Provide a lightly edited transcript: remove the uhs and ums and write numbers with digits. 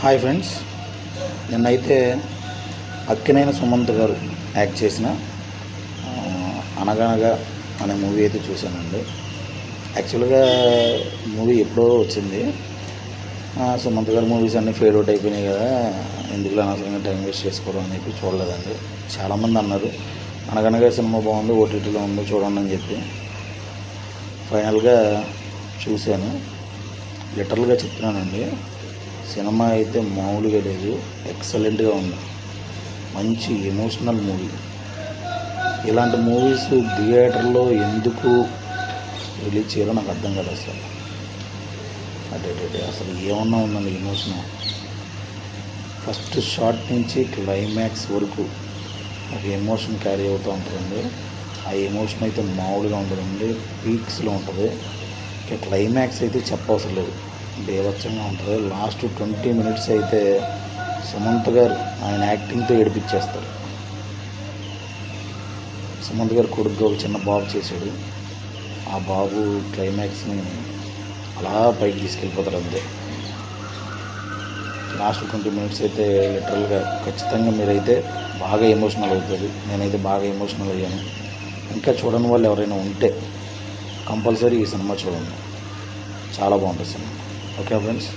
Hi friends, నిన్నైతే అక్కినేని సుమంత్ గారు act చేసిన అనగనగా అనే మూవీ అయితే చూశానండి. యాక్చువల్గా మూవీ ఎప్పుడో వచ్చింది. సుమంత్ గారి మూవీస్ అన్నీ ఫేడ్ అవుట్ అయిపోయినాయి కదా, ఎందుకు అనవసరంగా టైం వేస్ట్ చేసుకోవడం అని చెప్పి చూడలేదండి. చాలామంది అన్నారు అనగనగా సినిమా బాగుంది, ఓటీటీలో ఉంది చూడండి అని చెప్పి. ఫైనల్గా చూశాను. లిటరల్గా చెప్తున్నానండి, సినిమా అయితే మామూలుగా లేదు, ఎక్సలెంట్గా ఉంది. మంచి ఎమోషనల్ మూవీ. ఇలాంటి మూవీస్ థియేటర్లో ఎందుకు రిలీజ్ చేయాలో నాకు అర్థం కాదు అసలు. అసలు ఏమన్నా ఉందండి ఎమోషన్. ఫస్ట్ షాట్ నుంచి క్లైమాక్స్ వరకు ఒక ఎమోషన్ క్యారీ అవుతూ ఉంటుందండి. ఆ ఎమోషన్ అయితే మామూలుగా ఉంటుందండి, పీక్స్లో ఉంటుంది. ఇక క్లైమాక్స్ అయితే చెప్పవసరం లేదు, బేవచ్చంగా ఉంటుంది. లాస్ట్ 20 minutes అయితే సుమంత్ గారు ఆయన యాక్టింగ్తో ఏడిపించేస్తారు. సుమంత్ గారు కొడుకుగా ఒక చిన్న బాబు చేశాడు. ఆ బాబు క్లైమాక్స్ని అలా పైకి తీసుకెళ్ళిపోతారు అంతే. లాస్ట్ 20 minutes అయితే లిటరల్గా ఖచ్చితంగా మీరైతే బాగా ఎమోషనల్ అవుతారు. నేనైతే బాగా ఎమోషనల్ అయ్యాను. ఇంకా చూడని వాళ్ళు ఎవరైనా ఉంటే కంపల్సరీ ఈ సినిమా చూడండి, చాలా బాగుంటుంది సినిమా. Okay friends.